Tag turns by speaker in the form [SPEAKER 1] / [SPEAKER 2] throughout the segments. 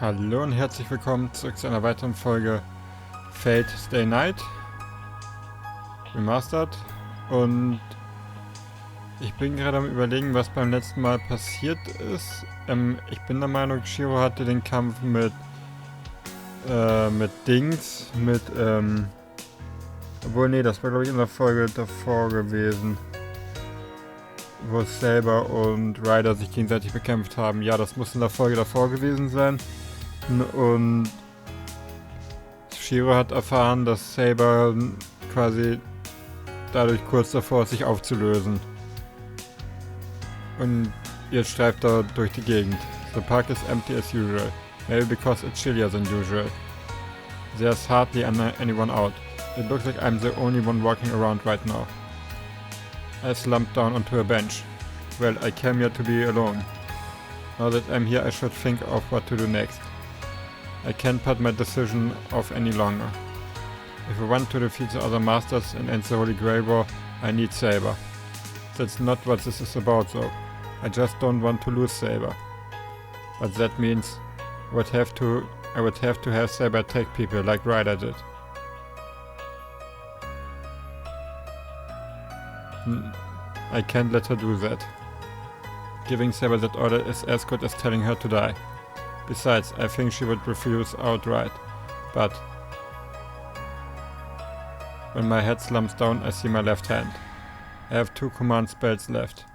[SPEAKER 1] Hallo und herzlich willkommen zurück zu einer weiteren Folge Fate Stay Night Remastered. Und ich bin gerade am Überlegen, was beim letzten Mal passiert ist. Ich bin der Meinung, Shiro hatte den Kampf mit obwohl, nee, das war glaube ich in der Folge davor gewesen, wo Saber und Ryder sich gegenseitig bekämpft haben. Ja, das muss in der Folge davor gewesen sein. Und Shiro hat erfahren, dass Saber quasi dadurch kurz davor ist, sich aufzulösen. Und jetzt streift er durch die Gegend. The park is empty as usual. Maybe because it's chillier than usual. There's hardly anyone out. It looks like I'm the only one walking around right now. I slumped down onto a bench. Well, I came here to be alone. Now that I'm here, I should think of what to do next. I can't put my decision off any longer. If I want to defeat the other masters and end the Holy Grail War, I need Saber. That's not what this is about though. I just don't want to lose Saber. But that means I would have to have Saber attack people like Ryder did. I can't let her do that. Giving Saber that order is as good as telling her to die. Besides, I think she would refuse outright. But when my head slumps down, I see my left hand. I have 2 command spells left.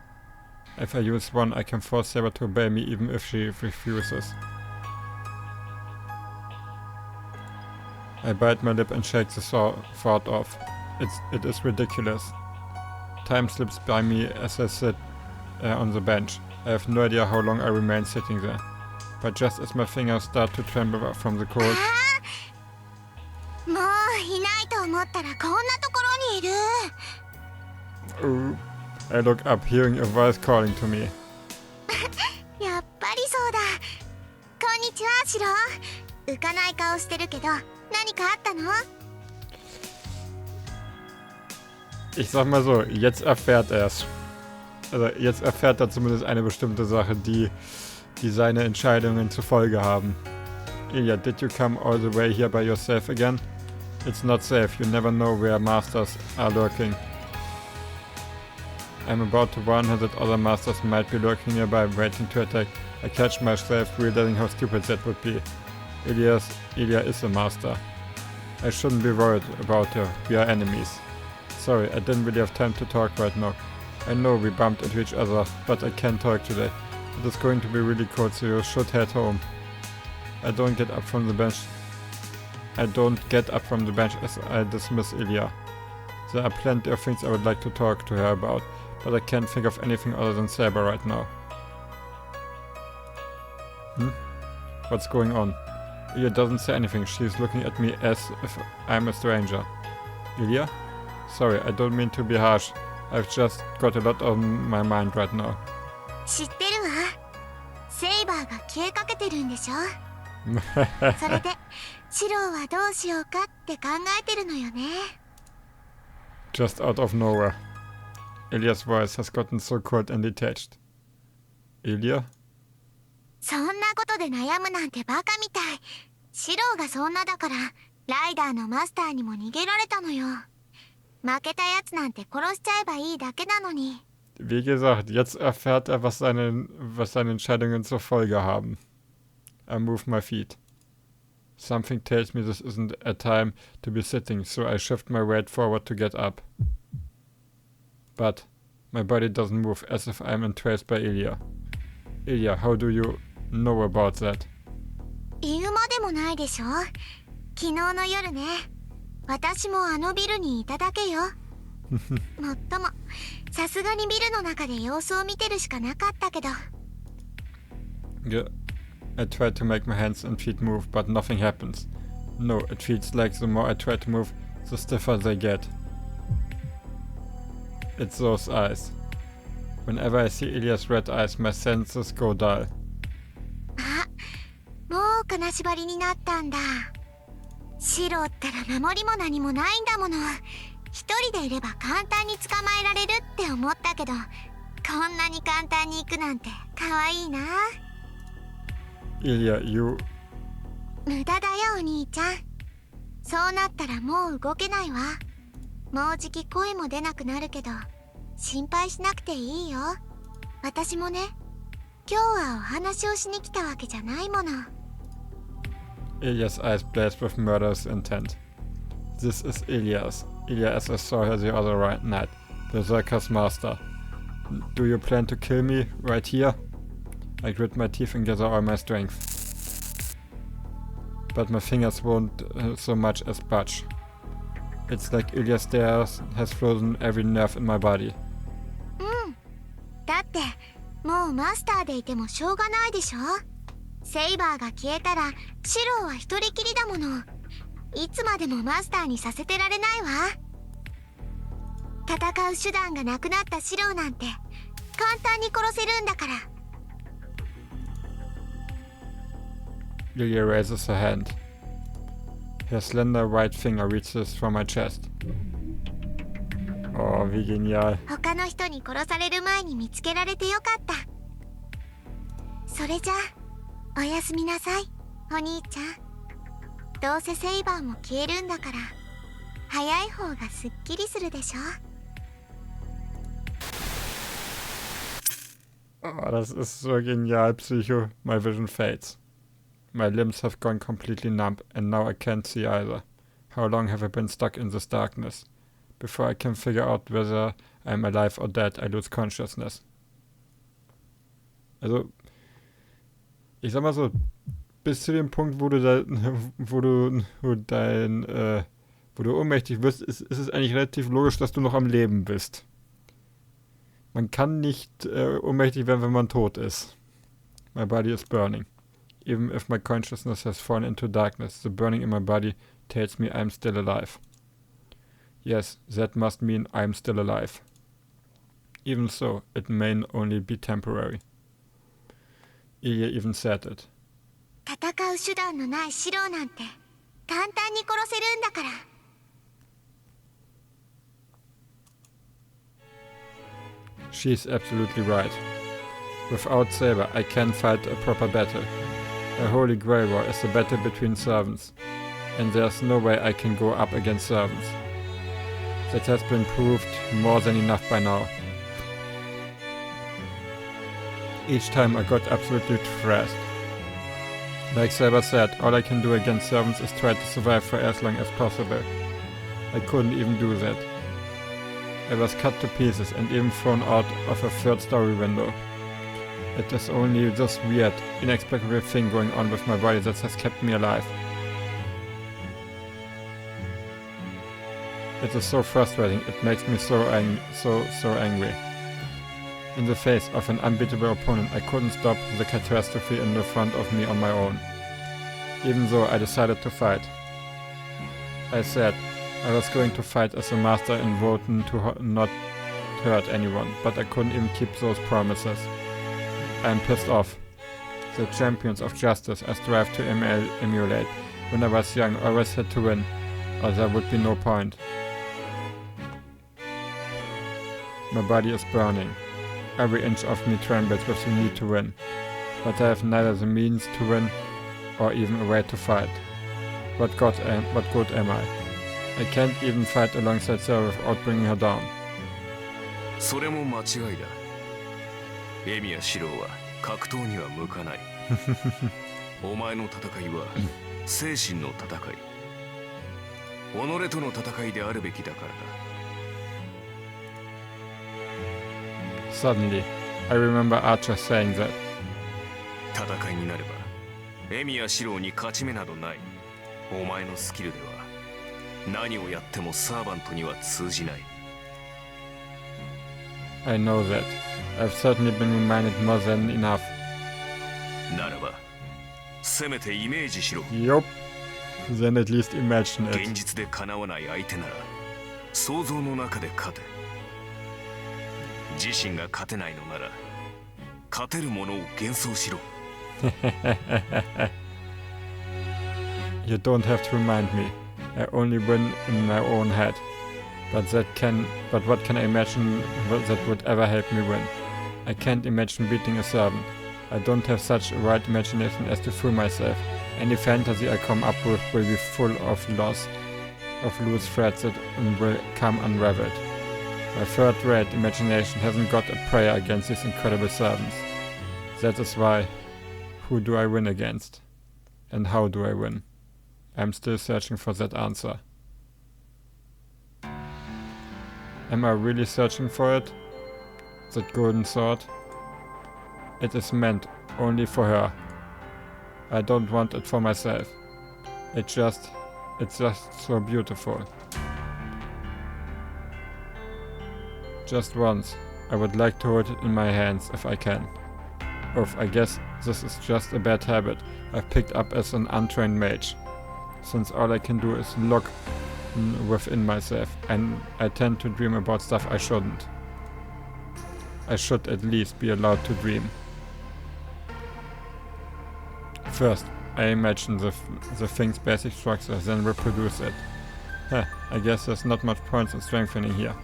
[SPEAKER 1] If I use one, I can force Saber to obey me even if she refuses. I bite my lip and shake the thought off. It is ridiculous. Time slips by me as I sit on the bench. I have no idea how long I remain sitting there. But just as my fingers start to tremble from the cold, I look up, hearing a voice calling to me. Ich sag mal so, jetzt erfährt er es. Also jetzt erfährt er zumindest eine bestimmte Sache, die seine Entscheidungen zur Folge haben. Ilya, did you come all the way here by yourself again? It's not safe, you never know where masters are lurking. I'm about to warn her that other masters might be lurking nearby, waiting to attack. I catch myself realizing how stupid that would be. Ilya is a master. I shouldn't be worried about her, we are enemies. Sorry, I didn't really have time to talk right now. I know we bumped into each other, but I can't talk today. It is going to be really cold, so you should head home. I don't get up from the bench as I dismiss Ilya. There are plenty of things I would like to talk to her about, but I can't think of anything other than Saber right now. What's going on? Ilya doesn't say anything. She's looking at me as if I'm a stranger. Ilya? Sorry, I don't mean to be harsh. I've just got a lot on my mind right now.
[SPEAKER 2] 知ってるわ。セイバーが消えかけてるんでしょ。それで、シローはどうしようかって考えてるのよね。
[SPEAKER 1] Just out of nowhere. Ilya's voice has gotten so cold and detached. Ilya?
[SPEAKER 2] そんなことで悩むなんてバカみたい。シローがそんなだから、ライダーのマスターにも逃げられたのよ。負けたやつなんて殺しちゃえばいいだけなのに。
[SPEAKER 1] Wie gesagt, jetzt erfährt er, was seine Entscheidungen zur Folge haben. I move my feet. Something tells me this isn't a time to be sitting, so I shift my weight forward to get up. But my body doesn't move, as if I'm entranced by Ilya. Ilya, how do you know about that?
[SPEAKER 2] 言うまでもないでしょ。昨日の夜ね。私もあのビルにいただけよ。もっとも、さすがにビルの中で様子を見てるしかなかったけど。
[SPEAKER 1] Yeah, I try to make my hands and feet move, but nothing happens. No, it feels like the more I try to move, the stiffer they get. It's those eyes. Whenever I see Ilya's red eyes, my senses go dull.
[SPEAKER 2] あ、もう金縛りになったんだ。シロったら守りも何もないんだもの。一人でいれば簡単に捕まえられるって思ったけど、こんなに簡単に行くなんて可愛いな。
[SPEAKER 1] Ilya,
[SPEAKER 2] 無駄だよお兄ちゃん。そうなったらもう動けないわ。もうじき声も出なくなるけど心配しなくていいよ。私もね、今日はお話をしに来たわけじゃないもの。
[SPEAKER 1] Ilias eyes blazed with murderous intent. This is Ilias. Ilias, I saw her the other night. Berserker's master. Do you plan to kill me right here? I grit my teeth and gather all my strength. But my fingers won't so much as budge. It's like Ilias there has frozen every nerve in my body.
[SPEAKER 2] だってもうマスターでいてもしょうがないでしょ。セイバーが消えたらシローは一人きりだもの。いつまでもマスターにさせてられないわ。戦う手段がなくなったシローなんて簡単に殺せるんだから。
[SPEAKER 1] Lilia raises her hand. Her slender white finger reaches for my chest. Oh, wie genial.
[SPEAKER 2] 他の人に殺される前に見つけられてよかった。それじゃあおやすみなさいお兄ちゃん。どうせセイバーも消えるんだから早い方がすっきりするでしょ。
[SPEAKER 1] Oh, das ist so genial, Psycho. My vision fades. My limbs have gone completely numb, and now I can't see either. How long have I been stuck in this darkness? Before I can figure out whether I'm alive or dead, I lose consciousness. Also, ich sag mal so, bis zu dem Punkt, wo du ohnmächtig wirst, ist es eigentlich relativ logisch, dass du noch am Leben bist. Man kann nicht ohnmächtig werden, wenn man tot ist. My body is burning. Even if my consciousness has fallen into darkness, the burning in my body tells me I'm still alive. Yes, that must mean I'm still alive. Even so, it may only be temporary. Ilia even said it.
[SPEAKER 2] 戦う手段のないシローなんて簡単に殺せるんだから。
[SPEAKER 1] She's absolutely right. Without Saber, I can't fight a proper battle. A holy grail war is a battle between servants, and there's no way I can go up against servants. That has been proved more than enough by now. Each time I got absolutely thrashed. Like Saber said, all I can do against servants is try to survive for as long as possible. I couldn't even do that. I was cut to pieces and even thrown out of a third-story window. It is only this weird, inexplicable thing going on with my body that has kept me alive. It is so frustrating, it makes me so angry. In the face of an unbeatable opponent, I couldn't stop the catastrophe in the front of me on my own. Even though I decided to fight. I said I was going to fight as a master and Wotan to not hurt anyone, but I couldn't even keep those promises. I'm pissed off. The champions of justice I strive to emulate when I was young always had to win, or there would be no point. My body is burning. Every inch of me trembles with the need to win, but I have neither the means to win or even a way to fight. What good am I? I can't even fight alongside Sarah without bringing her down.
[SPEAKER 3] それも間違いだ。エミやシローは格闘には向かない。お前の戦いは精神の戦い。己との戦いであるべきだからだ。
[SPEAKER 1] Suddenly, I remember Archer saying that.
[SPEAKER 3] 戦いになれば、エミやシローに勝ち目などない。お前のスキルでは何をやってもサーバントには通じない。
[SPEAKER 1] I know that. I've certainly been reminded more than enough.
[SPEAKER 3] ならば、せめてイメージしろ。
[SPEAKER 1] Yup. Then at least imagine it.
[SPEAKER 3] 現実でかなわない相手なら、想像の中で勝て。自身が勝てないのなら、勝てるものを幻想しろ。
[SPEAKER 1] You don't have to remind me. I only win in my own head. But what can I imagine that would ever help me win? I can't imagine beating a servant. I don't have such a right imagination as to fool myself. Any fantasy I come up with will be full of loose threads that will come unraveled. My third-rate imagination hasn't got a prayer against these incredible servants. That is why, who do I win against? And how do I win? I'm still searching for that answer. Am I really searching for it? That golden sword? It is meant only for her. I don't want it for myself. It's just so beautiful. Just once, I would like to hold it in my hands if I can. Oof, I guess this is just a bad habit I've picked up as an untrained mage. Since all I can do is look within myself, and I tend to dream about stuff I shouldn't. I should at least be allowed to dream. First, I imagine the thing's basic structure, then reproduce it. I guess there's not much point in strengthening here.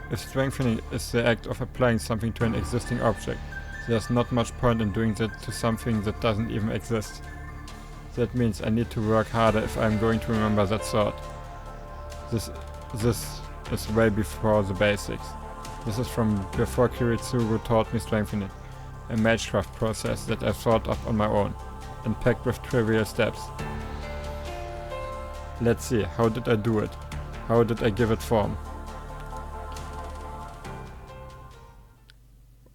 [SPEAKER 1] If strengthening is the act of applying something to an existing object, there's not much point in doing that to something that doesn't even exist. That means I need to work harder if I'm going to remember that sword. This is way before the basics. This is from before Kiritsugu taught me strengthening, a magecraft process that I thought of on my own, and packed with trivial steps. Let's see, how did I do it? How did I give it form?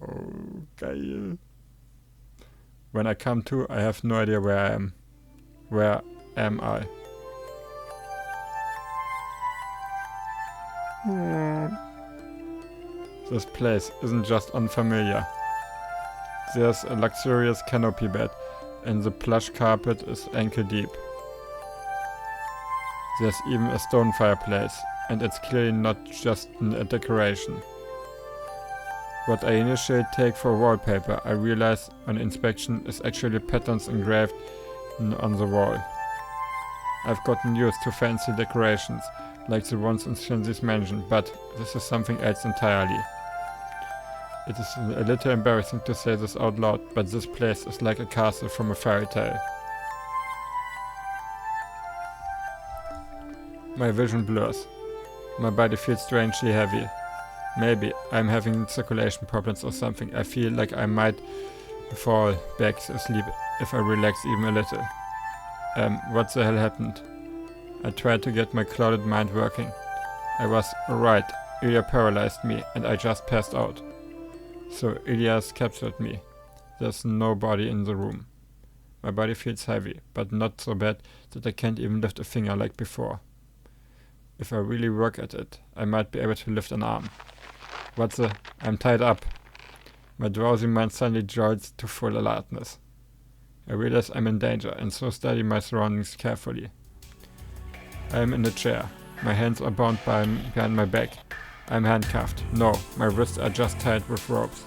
[SPEAKER 1] Oh, geil. When I come to, I have no idea where I am. Where am I? This place isn't just unfamiliar. There's a luxurious canopy bed, and the plush carpet is ankle deep. There's even a stone fireplace, and it's clearly not just a decoration. What I initially take for wallpaper, I realize on inspection is actually patterns engraved on the wall. I've gotten used to fancy decorations, like the ones in Shinzi's mansion, but this is something else entirely. It is a little embarrassing to say this out loud, but this place is like a castle from a fairy tale. My vision blurs. My body feels strangely heavy. Maybe I'm having circulation problems or something. I feel like I might fall back asleep if I relax even a little. What the hell happened? I tried to get my clouded mind working. I was right. Ilya paralyzed me and I just passed out. So Ilya's captured me. There's nobody in the room. My body feels heavy, but not so bad that I can't even lift a finger like before. If I really work at it, I might be able to lift an arm. What the? I'm tied up. My drowsy mind suddenly jolts to full alertness. I realize I'm in danger and so study my surroundings carefully. I am in a chair. My hands are bound behind my back. I'm handcuffed. No, my wrists are just tied with ropes.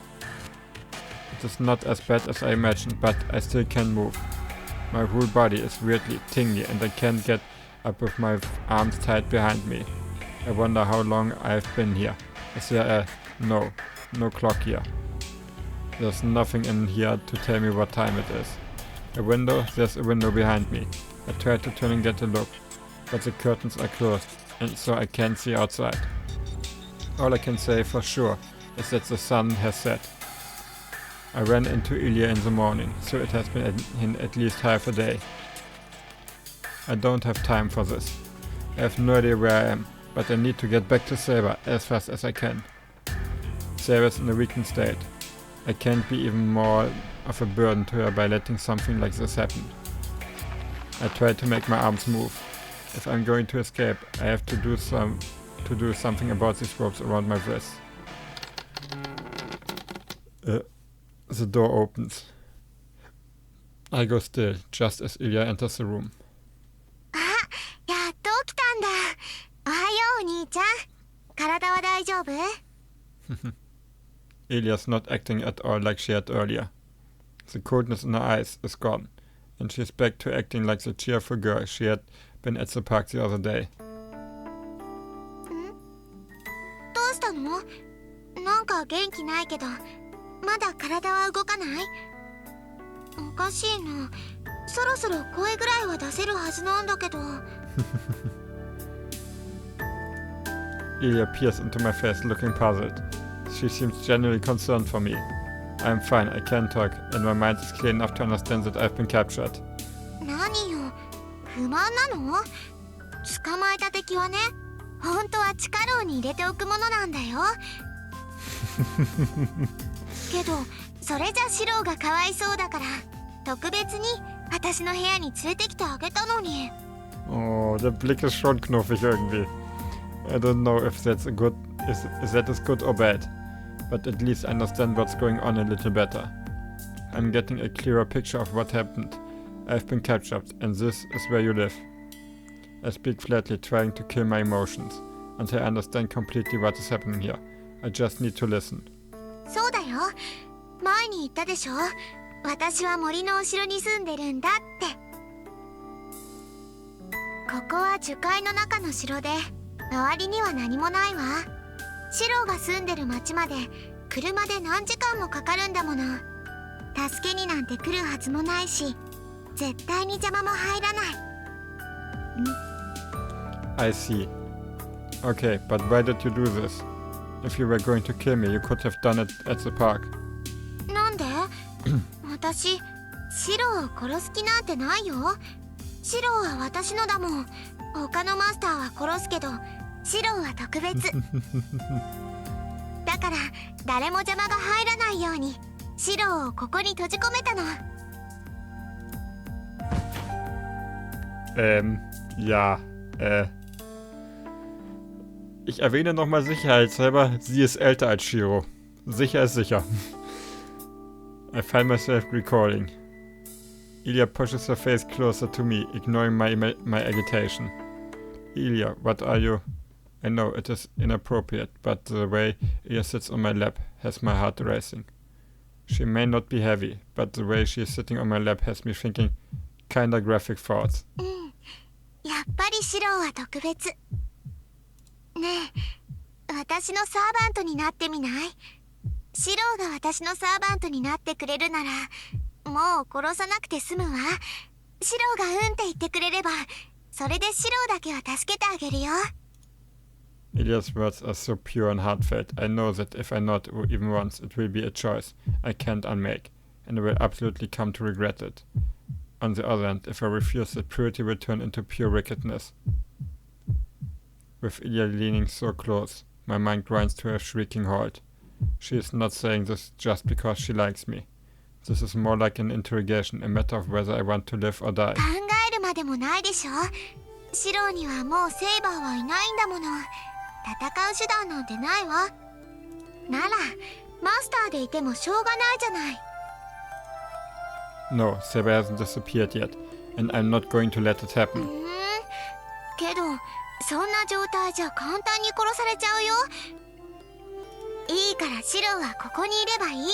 [SPEAKER 1] It is not as bad as I imagined, but I still can move. My whole body is weirdly tingly and I can't get up with my arms tied behind me. I wonder how long I've been here. Is there a... No clock here. There's nothing in here to tell me what time it is. A window? There's a window behind me. I try to turn and get a look, but the curtains are closed, and so I can't see outside. All I can say for sure is that the sun has set. I ran into Ilya in the morning, so it has been in at least half a day. I don't have time for this. I have no idea where I am, but I need to get back to Saber as fast as I can. Saber's in a weakened state. I can't be even more of a burden to her by letting something like this happen. I try to make my arms move. If I'm going to escape, I have to do something about these ropes around my wrists. The door opens. I go still, just as Ilya enters the room.
[SPEAKER 2] やっと起きたんだ。おはよう、お兄ちゃん。体は大丈夫？
[SPEAKER 1] Ilya's not acting at all like she had earlier. The coldness in her eyes is gone, and she's back to acting like the cheerful girl she had been at the park the other day.
[SPEAKER 2] どうしたの？なんか元気ないけど、まだ体は動かない？おかしいな。そろそろ声ぐらいは出せるはずなんだけど。
[SPEAKER 1] Ilya peers into my face, looking puzzled. She seems genuinely concerned for me. I'm fine, I can talk, and my mind is clear enough to understand that I've been captured.
[SPEAKER 2] 何よ、不満なの？捕まえた敵はね、本当は地下牢に入れておくものなんだよ。けど、それじゃシロがかわいそうだから、特別に私の部屋に連れてきてあげたのに。
[SPEAKER 1] Oh, der Blick ist schon knuffig irgendwie. I don't know if that's if that is good or bad, but at least I understand what's going on a little better. I'm getting a clearer picture of what happened. I've been captured, and this is where you live. I speak flatly, trying to kill my emotions, until I understand completely what is happening here. I just need to listen.
[SPEAKER 2] そうだよ。前に言ったでしょ。私は森の後ろに住んでるんだって。ここは樹海の中の城で、周りには何もないわ。シロが住んでる町まで車で何時間もかかるんだもの。助けになんて来るはずもないし、絶対に邪魔も入らない。
[SPEAKER 1] I see. Okay, but why did you do this? If you were going to kill me, you could have done it at the park.
[SPEAKER 2] なんで？私、シロを殺す気なんてないよ。シロは私のだもん。他のマスターは殺すけど、シロは特別。だから誰も邪魔が入らないようにシロをここに閉じ込めたの。
[SPEAKER 1] Ja, Ich erwähne nochmal sicherheitshalber, sie ist älter als Shiro. Sicher ist sicher. I find myself recalling. Ilya pushes her face closer to me, ignoring my agitation. Ilya, what are you? I know it is inappropriate, but the way Ilya sits on my lap has my heart racing. She may not be heavy, but the way she is sitting on my lap has me thinking kinda graphic thoughts.
[SPEAKER 2] やっぱりシロは特別。ねえ、私のサーバントになってみない？シロが私のサーバントになってくれるなら、もう殺さなくて済むわ。シロがうんって言ってくれれば、それでシロだけは助けてあげるよ。
[SPEAKER 1] Ilya's words are so pure and heartfelt. I know that if I nod even once, it will be a choice I can't unmake, and I will absolutely come to regret it. On the other hand, if I refuse, that purity will turn into pure wickedness. With Ilya leaning so close, my mind grinds to a shrieking halt. She is not saying this just because she likes me. This is more like an interrogation, a matter of whether I want to live or die.
[SPEAKER 2] 考えるまでもないでしょ。シロにはもうセイバーはいないんだもの。戦う手段なんてないわ。なら、マスターでいてもしょうがないじゃない。
[SPEAKER 1] No, Saber hasn't disappeared yet, and I'm not going to let it happen.
[SPEAKER 2] けど、そんな状態じゃ簡単に殺されちゃうよ。いいからシロはここにいればいいの。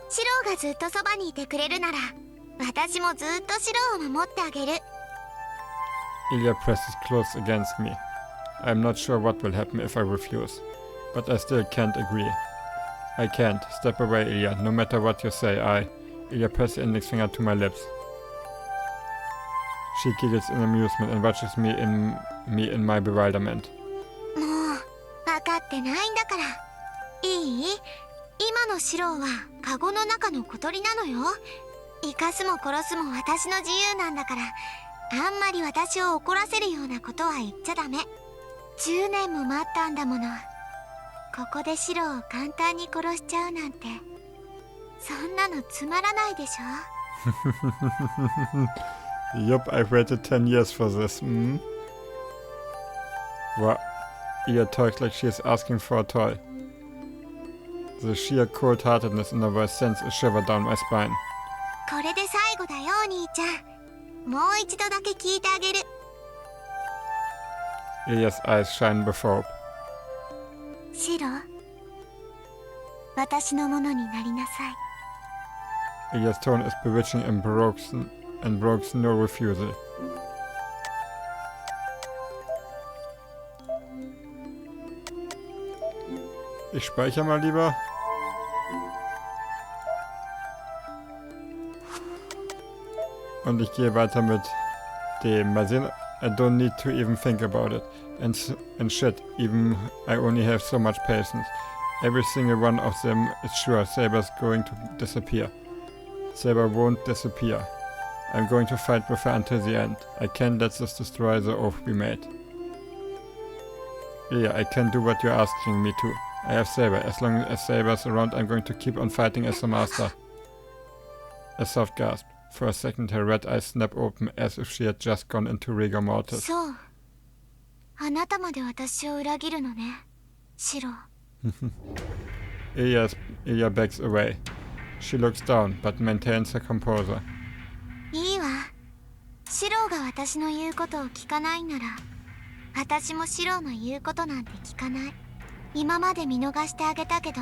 [SPEAKER 2] シロがずっとそばにいてくれるなら、私もずっとシロを守ってあげる。
[SPEAKER 1] Ilya presses close against me. I'm not sure what will happen if I refuse, but I still can't agree. I can't. Step away, Ilya. No matter what you say, Ilya presses the index finger to my lips. She giggles in amusement and watches me in my bewilderment.
[SPEAKER 2] もう、分かってないんだから。いい？今のシロはカゴの中の小鳥なのよ。生かすも殺すも私の自由なんだから、あんまり私を怒らせるようなことは言っちゃダメ。10年も待ったんだもの。ここでシロを簡単に殺しちゃうなんて、そんなのつまらないでしょ。
[SPEAKER 1] Yup, I've waited 10 years for this. What? Ilya talks like she is asking for a toy. The sheer cold-heartedness in her voice sends a shiver down my spine.
[SPEAKER 2] これで最後だよ、お兄ちゃん。もう一度だけ聞いてあげる。
[SPEAKER 1] Ilya's eyes shine with hope.
[SPEAKER 2] シロ、私のものになりなさい。
[SPEAKER 1] Ilya's tone is bewitching and provokes no refusal. Ich speichere mal lieber. Und ich gehe weiter mit dem. Mal sehen, I don't need to even think about it. And shit, even I only have so much patience. Every single one of them is sure Saber's going to disappear. Saber won't disappear. I'm going to fight with her until the end. I can't let this destroy the oath we made. Yeah, I can do what you're asking me to. I have Saber. As long as Saber's around, I'm going to keep on fighting as the master. A soft gasp. For a second, her red eyes snap open as if she had just gone into rigor mortis.
[SPEAKER 2] そう。あなたまで私を裏切るのね、シロ。
[SPEAKER 1] Ilya backs away. She looks down, but maintains her composure.
[SPEAKER 2] いいわ。シロが私の言うことを聞かないなら、私もシロの言うことなんて聞かない。今まで見逃してあげたけど、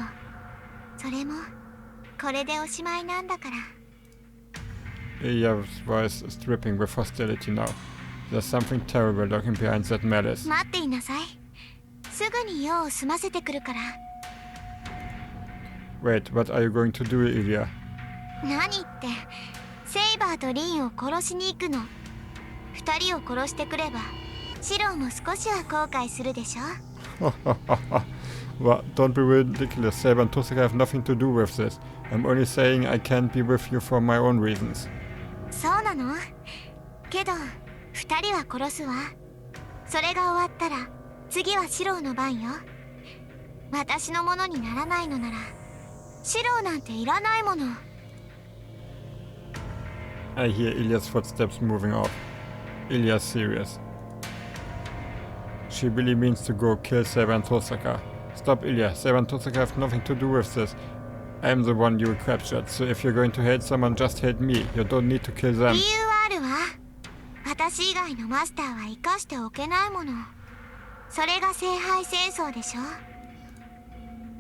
[SPEAKER 2] それもこれでおしまいなんだから。
[SPEAKER 1] Ilya's voice is dripping with hostility now. There's something terrible lurking behind that malice.
[SPEAKER 2] 待っていなさい。すぐに用を済ませてくるから。
[SPEAKER 1] Wait, what are you going to do, Ilya?
[SPEAKER 2] 何って、セイバーとリンを殺しに行くの。二人を殺してくれば、シロも少しは後悔するでしょ。
[SPEAKER 1] Well, don't be ridiculous. Saber and Tosaka have nothing to do with this. I'm only saying I can't be with you for my own reasons.
[SPEAKER 2] そうなの？けど、二人は殺すわ。それが終わったら、次はシローの番よ。私のものにならないのなら、シローなんていらないもの。
[SPEAKER 1] I hear Ilya's footsteps moving off. Ilya's serious. She really means to go kill Saber and Tosaka. Stop, Ilya. Saber and Tosaka have nothing to do with this. I'm the one you captured, so if you're going to hate someone, just hate me. You don't need to kill them.
[SPEAKER 2] 理由はあるわ。私以外のマスターは生かしておけないもの。それが聖杯戦争でしょ。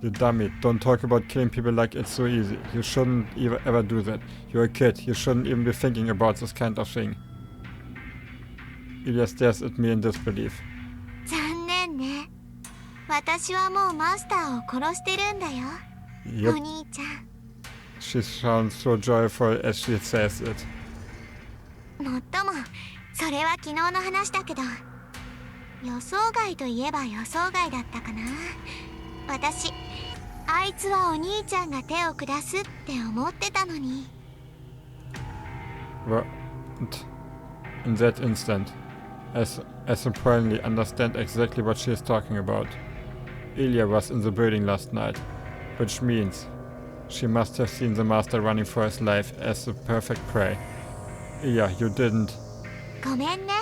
[SPEAKER 1] You dummy. Don't talk about killing people like it's so easy. You shouldn't ever do that. You're a kid. You shouldn't even be thinking about this kind of thing. Ilya stares at me in disbelief.
[SPEAKER 2] 残念ね。私はもうマスターを殺してるんだよ。
[SPEAKER 1] Yep.
[SPEAKER 2] お兄ちゃん。
[SPEAKER 1] She sounds so joyful as she says it.
[SPEAKER 2] もっとも、それは昨日の話だけど、予想外といえば予想外だったかな。私、あいつはお兄ちゃんが手を下すって思ってたのに。
[SPEAKER 1] What? In that instant, I surprisingly understand exactly what she is talking about. Ilya was in the building last night, which means she must have seen the master running for his life as the perfect prey. Ilya, you didn't.
[SPEAKER 2] ごめんね。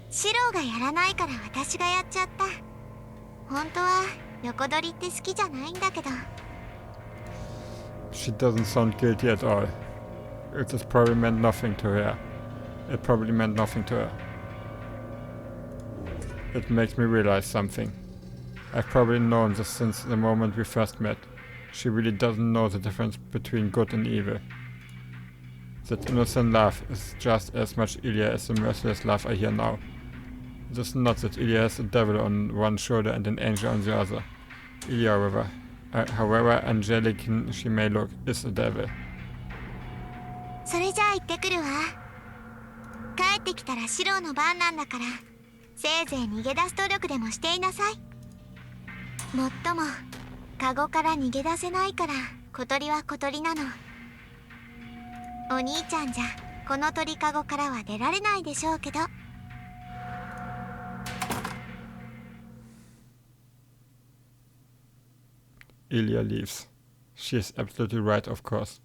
[SPEAKER 2] シローがやらないから私がやっちゃった。本当は横取りって好きじゃないんだけど。
[SPEAKER 1] She doesn't sound guilty at all. It just probably meant nothing to her. It probably meant nothing to her. It makes me realize something. I've probably known this since the moment we first met. She really doesn't know the difference between good and evil. That innocent laugh is just as much Ilya as the merciless laugh I hear now. It is not that Ilya has a devil on one shoulder and an angel on the other. Ilya, however angelic she may look, is a devil.
[SPEAKER 2] それじゃあ行ってくるわ。帰ってきたらシローの番なんだから、せいぜい逃げ出す努力でもしていなさい。もっとも、カゴから逃げ出せないから、小鳥は小鳥なの。お兄ちゃんじゃ、この鳥カゴからは出られないでしょうけど。
[SPEAKER 1] Ilya leaves. She is absolutely right, of course.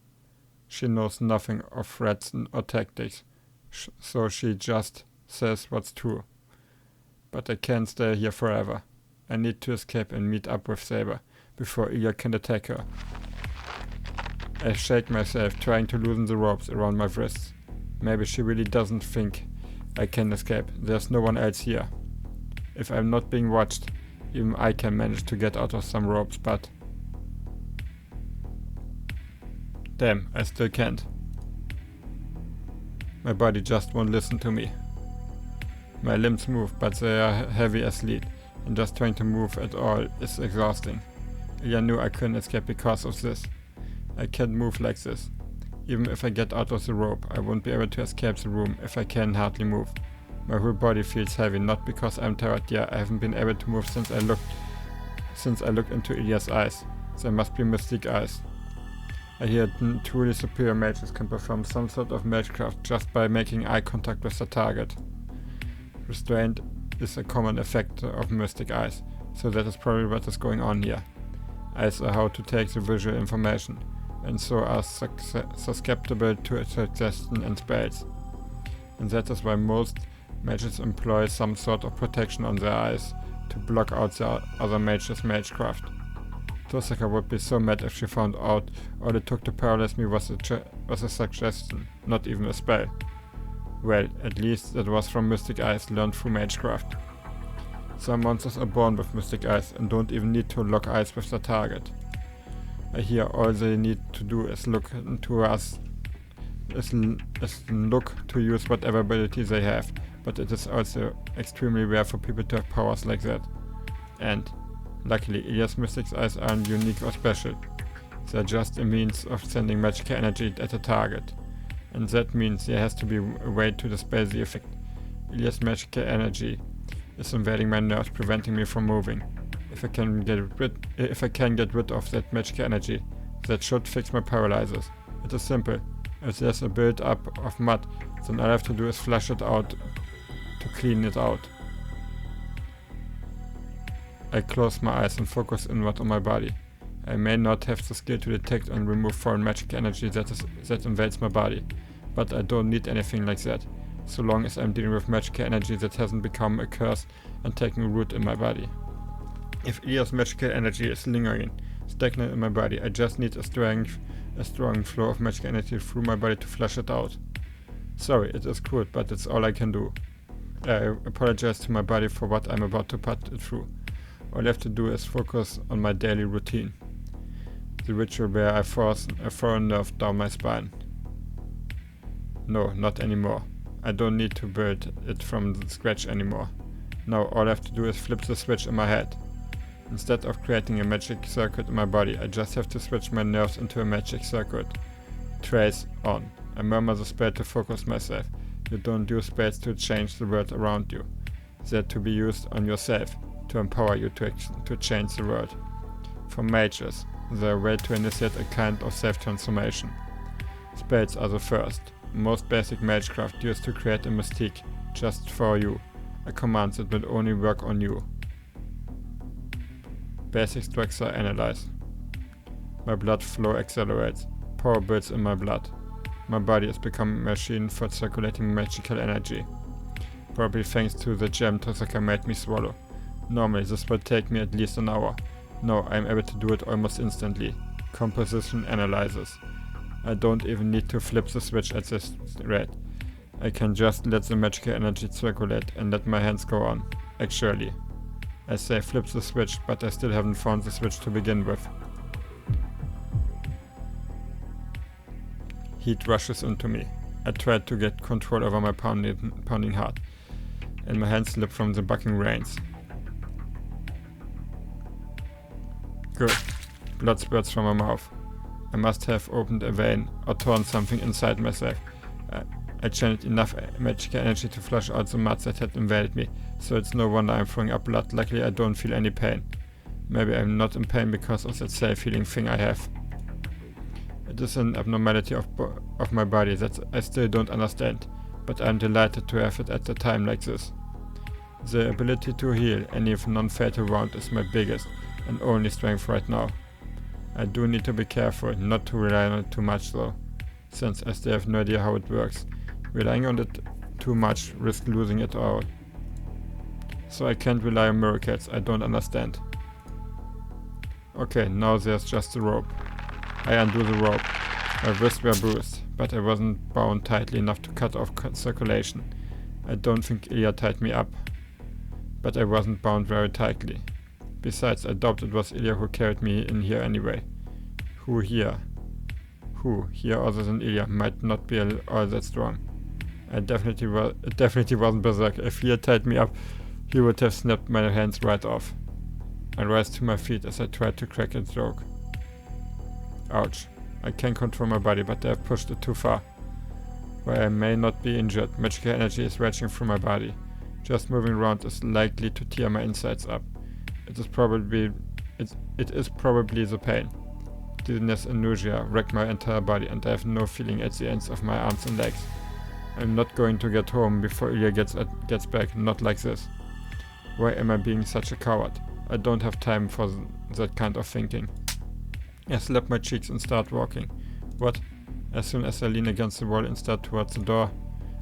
[SPEAKER 1] She knows nothing of threats or tactics, so she just says what's true. But I can't stay here forever. I need to escape and meet up with Saber before Ilya can attack her. I shake myself, trying to loosen the ropes around my wrists. Maybe she really doesn't think I can escape. There's no one else here. If I'm not being watched, even I can manage to get out of some ropes, but... Damn, I still can't. My body just won't listen to me. My limbs move, but they are heavy as lead, and just trying to move at all is exhausting. Ilya knew I couldn't escape because of this. I can't move like this. Even if I get out of the rope, I won't be able to escape the room if I can hardly move. My whole body feels heavy, not because I'm tired. Yeah, I haven't been able to move since I looked into Ilya's eyes. There must be mystic eyes. I hear truly superior mages can perform some sort of magecraft just by making eye contact with the target. Restraint is a common effect of mystic eyes, so that is probably what is going on here. Eyes are how to take the visual information, and so are susceptible to suggestion and spells. And that is why most mages employ some sort of protection on their eyes to block out the other mages' magecraft. Tosaka would be so mad if she found out all it took to paralyze me was a suggestion, not even a spell. Well, at least that was from mystic eyes learned through magecraft. Some monsters are born with mystic eyes and don't even need to lock eyes with their target. I hear all they need to do is look to us, look to use whatever ability they have, but it is also extremely rare for people to have powers like that. And luckily, Ilya's mystic eyes aren't unique or special. They're just a means of sending magical energy at a target. And that means there has to be a way to dispel the effect. Ilya's magical energy is invading my nerves, preventing me from moving. If I can get rid of that magical energy, that should fix my paralysis. It is simple. If there's a build-up of mud, then all I have to do is flush it out to clean it out. I close my eyes and focus inward on my body. I may not have the skill to detect and remove foreign magic energy that invades my body, but I don't need anything like that, so long as I'm dealing with magical energy that hasn't become a curse and taking root in my body. If Ilya's magical energy is lingering, stagnant in my body, I just need a strong flow of magical energy through my body to flush it out. Sorry, it is crude, but it's all I can do. I apologize to my body for what I'm about to put it through. All I have to do is focus on my daily routine. The ritual where I force a foreign nerve down my spine. No, not anymore. I don't need to build it from scratch anymore. Now all I have to do is flip the switch in my head. Instead of creating a magic circuit in my body, I just have to switch my nerves into a magic circuit. Trace on. I murmur the spell to focus myself. You don't use spells to change the world around you. They're to be used on yourself, to empower you to change the world. For mages, they're a way to initiate a kind of self-transformation. Spells are the first, most basic magecraft used to create a mystique just for you, a command that will only work on you. Basic structure analyze. My blood flow accelerates, power builds in my blood. My body is becoming a machine for circulating magical energy. Probably thanks to the gem Tosaka made me swallow. Normally this will take me at least an hour. Now I am able to do it almost instantly. Composition analysis. I don't even need to flip the switch at this rate. I can just let the magical energy circulate and let my hands go on. Actually, I say flip the switch, but I still haven't found the switch to begin with. Heat rushes into me. I try to get control over my pounding heart, and my hands slip from the bucking reins. Good. Blood spurts from my mouth. I must have opened a vein or torn something inside myself. I channeled enough magical energy to flush out the mud that had invaded me, so it's no wonder I'm throwing up blood. Luckily I don't feel any pain. Maybe I'm not in pain because of that self-healing thing I have. It is an abnormality of my body that I still don't understand, but I'm delighted to have it at a time like this. The ability to heal any non-fatal wound is my biggest and only strength right now. I do need to be careful not to rely on it too much though, since I still have no idea how it works. Relying on it too much risks losing it all. So I can't rely on miracles I don't understand. Okay, now there's just the rope. I undo the rope. My wrists were bruised, but I wasn't bound tightly enough to cut off circulation. I don't think Ilya tied me up, but I wasn't bound very tightly. Besides, I doubt it was Ilya who carried me in here anyway. Who here other than Ilya might not be all that strong. It definitely wasn't Berserk. If he had tied me up, he would have snapped my hands right off. I rise to my feet as I try to crack a joke. Ouch. I can control my body, but they have pushed it too far. Where I may not be injured, magical energy is raging through my body. Just moving around is likely to tear my insides up. It is probably the pain. Dizziness and nausea wreck my entire body, and I have no feeling at the ends of my arms and legs. I'm not going to get home before Ilya gets back, not like this. Why am I being such a coward? I don't have time for that kind of thinking. I slap my cheeks and start walking. What? As soon as I lean against the wall and start towards the door,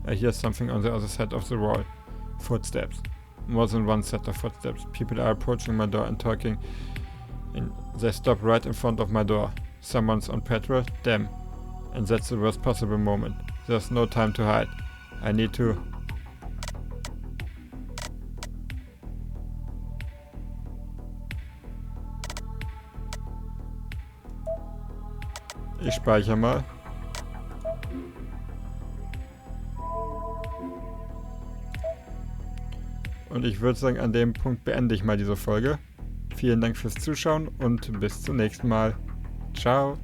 [SPEAKER 1] I hear something on the other side of the wall. Footsteps. More than one set of footsteps. People are approaching my door and talking. And they stop right in front of my door. Someone's on patrol? Damn. And that's the worst possible moment. There's no time to hide. I need to... Ich speichere mal. Und ich würde sagen, an dem Punkt beende ich mal diese Folge. Vielen Dank fürs Zuschauen und bis zum nächsten Mal. Ciao.